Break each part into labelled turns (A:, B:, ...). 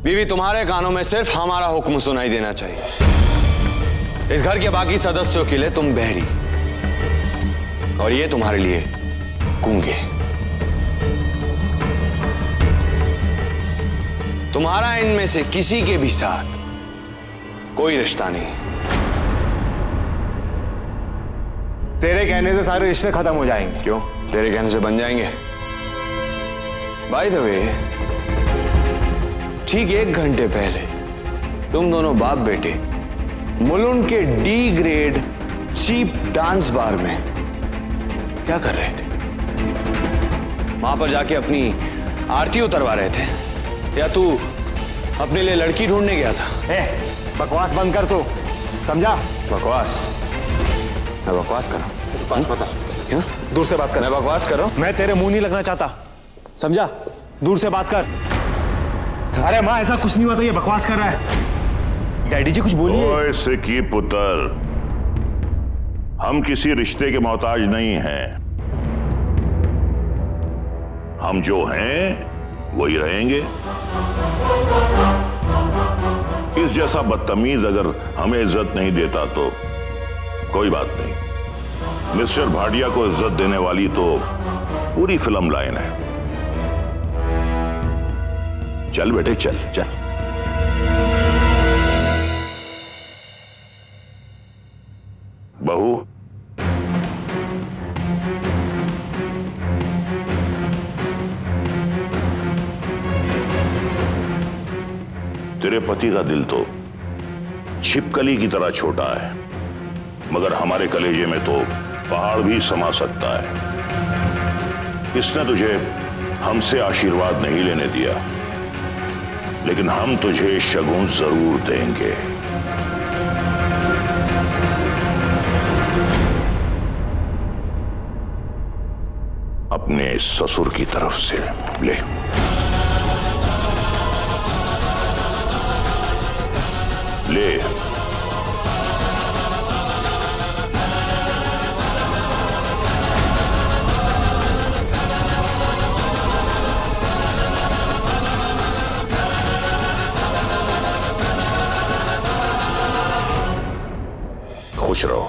A: बीवी, तुम्हारे कानों में सिर्फ हमारा हुक्म सुनाई देना चाहिए। इस घर के बाकी सदस्यों के लिए तुम बहरी और ये तुम्हारे लिए गूंगे। तुम्हारा इनमें से किसी के भी साथ कोई रिश्ता नहीं।
B: तेरे कहने से सारे रिश्ते खत्म हो जाएंगे।
A: क्यों? तेरे कहने से बन जाएंगे। बाय द वे, ठीक 1 घंटे पहले तुम दोनों बाप बेटे मुलुंड के D grade cheap dance bar में क्या कर रहे थे? वहां पर जाके अपनी आरती उतरवा रहे थे या तू अपने लिए लड़की ढूंढने गया था?
B: बकवास बंद कर तू, समझा?
A: बकवास? मैं बकवास कर रहा हूं?
B: बस बता।
A: क्यों?
B: दूर से बात कर।
A: मैं बकवास कर रहा हूं?
B: मैं तेरे मुंह नहीं लगना चाहता, समझा? दूर से बात कर। अरे माँ, ऐसा कुछ नहीं हुआ था, ये बकवास कर रहा है। डैडी जी कुछ बोलिए।
C: ओए सिक्की पुत्र, हम किसी रिश्ते के मोहताज नहीं हैं। हम जो हैं वही रहेंगे। इस जैसा बदतमीज अगर हमें इज्जत नहीं देता तो कोई बात नहीं। मिस्टर भाटिया को इज्जत देने वाली तो पूरी फिल्म लाइन है। चल बेटे, चल चल। बहू, तेरे पति का दिल तो छिपकली की तरह छोटा है, मगर हमारे कलेजे में तो पहाड़ भी समा सकता है। इसने तुझे हमसे आशीर्वाद नहीं लेने दिया, लेकिन हम तुझे शगुन जरूर देंगे। अपने ससुर की तरफ से ले। ले। खुश रहो।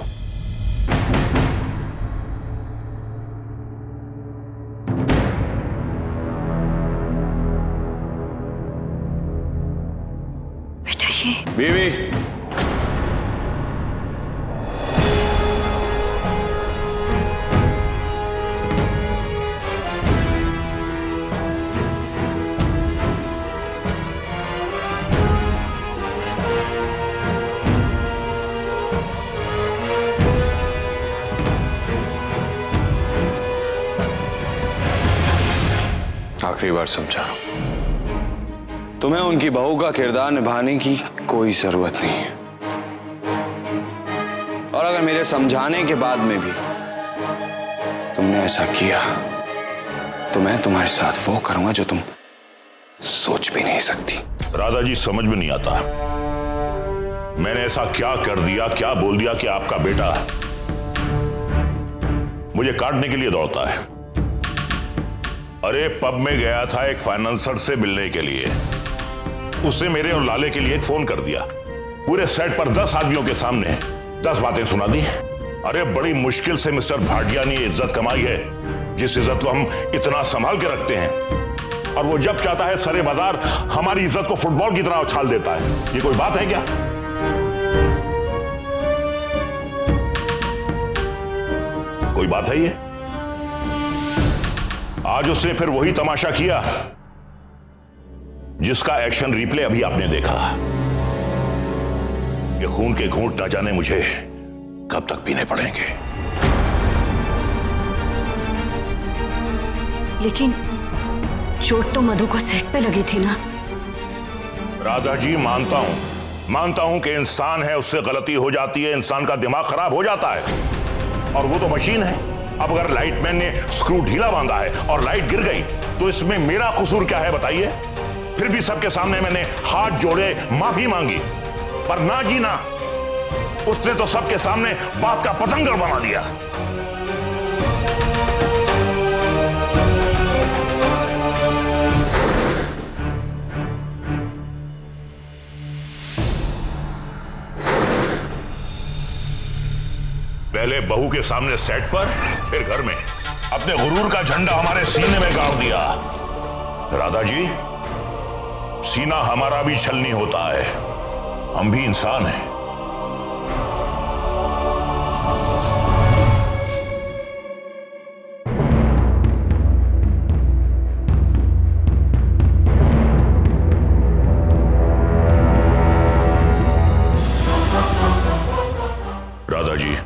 D: बेटा ये
A: बीवी, आखिरी बार समझा, तुम्हें उनकी बहू का किरदार निभाने की कोई जरूरत नहीं है। और अगर मेरे समझाने के बाद में भी तुमने ऐसा किया तो मैं तुम्हारे साथ वो करूंगा जो तुम सोच भी नहीं सकती।
C: राधा जी, समझ में नहीं आता मैंने ऐसा क्या कर दिया, क्या बोल दिया कि आपका बेटा मुझे काटने के लिए दौड़ता है। अरे पब में गया था एक फाइनेंसर से मिलने के लिए, उसने मेरे और लाले के लिए एक फोन कर दिया। पूरे सेट पर 10 आदमियों के सामने 10 बातें सुना दी। अरे बड़ी मुश्किल से मिस्टर भाटिया ने इज्जत कमाई है, जिस इज्जत को हम इतना संभाल के रखते हैं, और वो जब चाहता है सरे बाजार हमारी इज्जत को फुटबॉल की तरह उछाल देता है। ये कोई बात है क्या? कोई बात है ये? आज उसने फिर वही तमाशा किया जिसका एक्शन रिप्ले अभी आपने देखा। ये खून के घूंट न जाने मुझे कब तक पीने पड़ेंगे।
D: लेकिन चोट तो मधु को सेट पे लगी थी ना?
C: राधा जी, मानता हूं कि इंसान है, उससे गलती हो जाती है, इंसान का दिमाग खराब हो जाता है, और वो तो मशीन है। अब अगर लाइटमैन ने स्क्रू ढीला बांधा है और लाइट गिर गई तो इसमें मेरा कसूर क्या है बताइए? फिर भी सबके सामने मैंने हाथ जोड़े माफी मांगी, पर ना जी ना, उसने तो सबके सामने बात का पतंगर बना दिया। पहले बहू के सामने सेट पर, फिर घर में अपने गुरूर का झंडा हमारे सीने में गाड़ दिया। राधा जी, सीना हमारा भी छलनी होता है, हम भी इंसान हैं। राधा जी,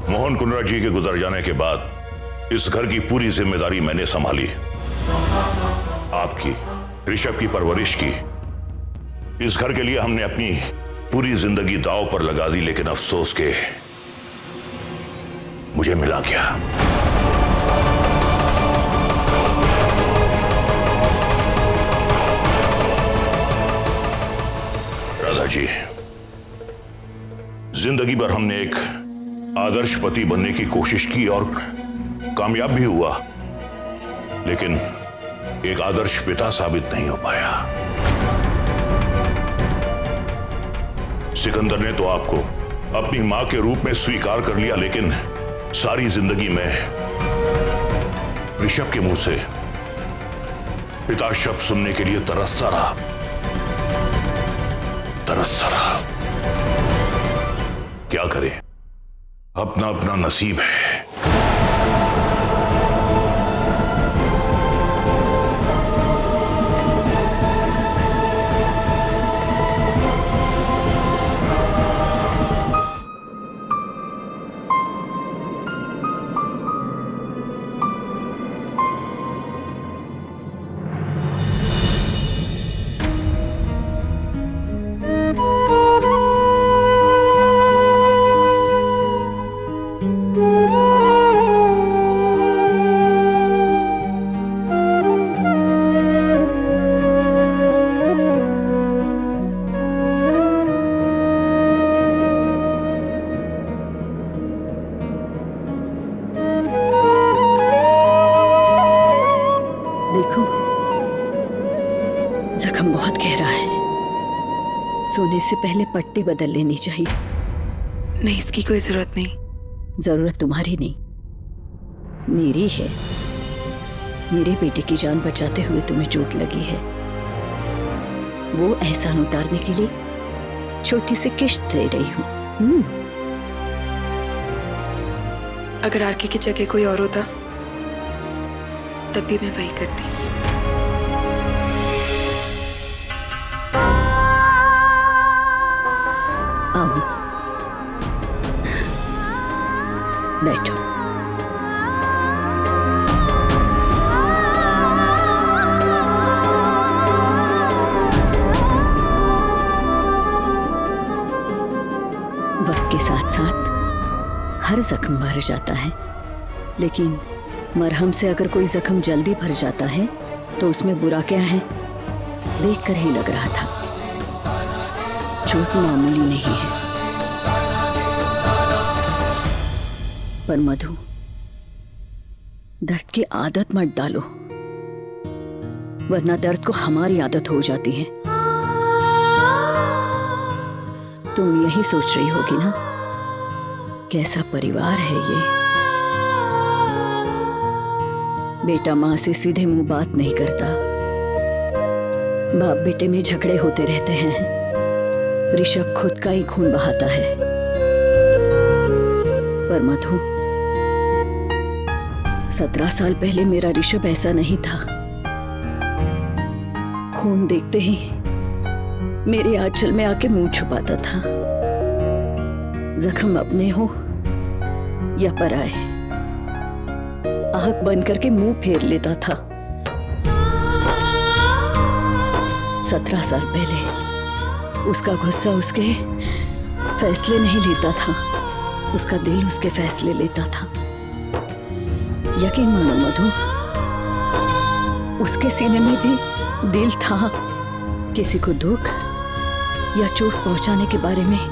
C: मोहन कुंद्रा जी के गुजर जाने के बाद इस घर की पूरी जिम्मेदारी मैंने संभाली। आपकी, ऋषभ की परवरिश की। इस घर के लिए हमने अपनी पूरी जिंदगी दांव पर लगा दी, लेकिन अफसोस के मुझे मिला क्या? राधा जी, जिंदगी भर हमने एक आदर्श पति बनने की कोशिश की और कामयाब भी हुआ, लेकिन एक आदर्श पिता साबित नहीं हो पाया। सिकंदर ने तो आपको अपनी मां के रूप में स्वीकार कर लिया, लेकिन सारी जिंदगी में ऋषभ के मुंह से पिता शब्द सुनने के लिए तरसता रहा। क्या करें, अपना अपना नसीब है।
E: जख्म बहुत गहरा है, सोने से पहले पट्टी बदल लेनी चाहिए।
F: नहीं, इसकी कोई जरूरत नहीं।
E: जरूरत तुम्हारी नहीं, मेरी है। मेरे बेटे की जान बचाते हुए तुम्हें चोट लगी है, वो एहसान उतारने के लिए छोटी सी किश्त दे रही हूँ।
F: अगर आरके की जगह कोई और होता तब भी मैं वही करती।
E: आओ, बैठो। वक्त के साथ साथ हर जख्म भर जाता है, लेकिन मरहम से अगर कोई जख्म जल्दी भर जाता है तो उसमें बुरा क्या है? देखकर ही लग रहा था चोट मामूली नहीं है। पर मधु, दर्द की आदत मत डालो, वरना दर्द को हमारी आदत हो जाती है। तुम यही सोच रही होगी ना, कैसा परिवार है ये। बेटा मां से सीधे मुंह बात नहीं करता, बाप बेटे में झगड़े होते रहते हैं। ऋषभ खुद का ही खून बहाता है। पर मधु, 17 साल पहले मेरा ऋषभ ऐसा नहीं था। खून देखते ही मेरे आंचल में आके मुंह छुपाता था। जख्म अपने हो या पराए, आंख बंद करके मुंह फेर लेता था। 17 साल पहले उसका गुस्सा उसके फैसले नहीं लेता था, उसका दिल उसके फैसले लेता था। यकीन मानो मधु, उसके सीने में भी दिल था। किसी को दुख या चोट पहुंचाने के बारे में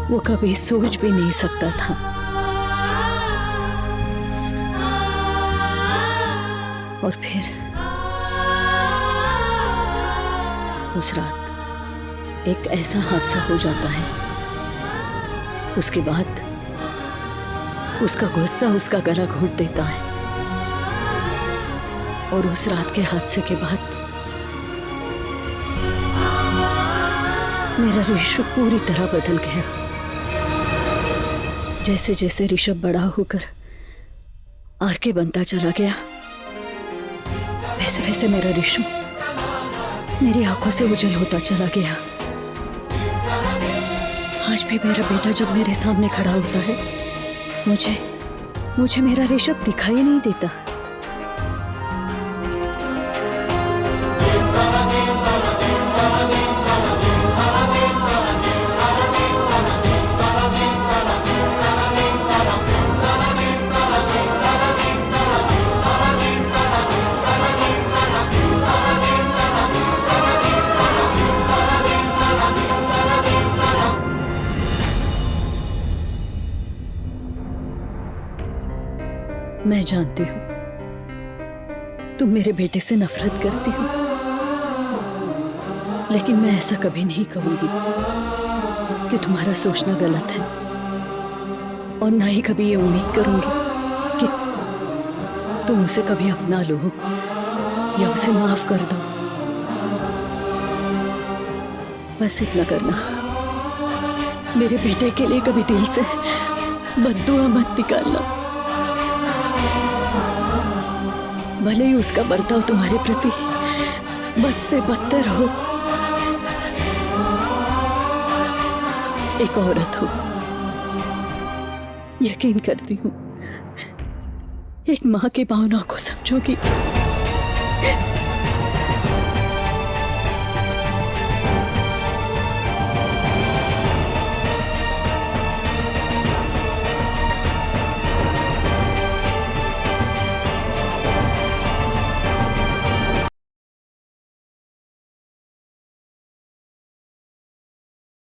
E: वो कभी सोच भी नहीं सकता था। और फिर उस रात एक ऐसा हादसा हो जाता है, उसके बाद उसका गुस्सा उसका गला घोट देता है। और उस रात के हादसे के बाद मेरा ऋषभ पूरी तरह बदल गया। जैसे जैसे ऋषभ बड़ा होकर आरके बनता चला गया, वैसे वैसे मेरा ऋषभ मेरी आंखों से ओझल होता चला गया। आज भी मेरा बेटा जब मेरे सामने खड़ा होता है, मुझे मेरा ऋषभ दिखाई नहीं देता। मैं जानती हूँ तुम मेरे बेटे से नफरत करती हो, लेकिन मैं ऐसा कभी नहीं कहूंगी कि तुम्हारा सोचना गलत है, और ना ही कभी ये उम्मीद करूंगी कि तुम उसे कभी अपना लो या उसे माफ कर दो। बस इतना करना, मेरे बेटे के लिए कभी दिल से बद्दुआ मत निकालना। भले ही उसका बर्ताव तुम्हारे प्रति बद से बदतर हो, एक औरत हो, यकीन करती हूँ एक माँ की भावना को समझोगी।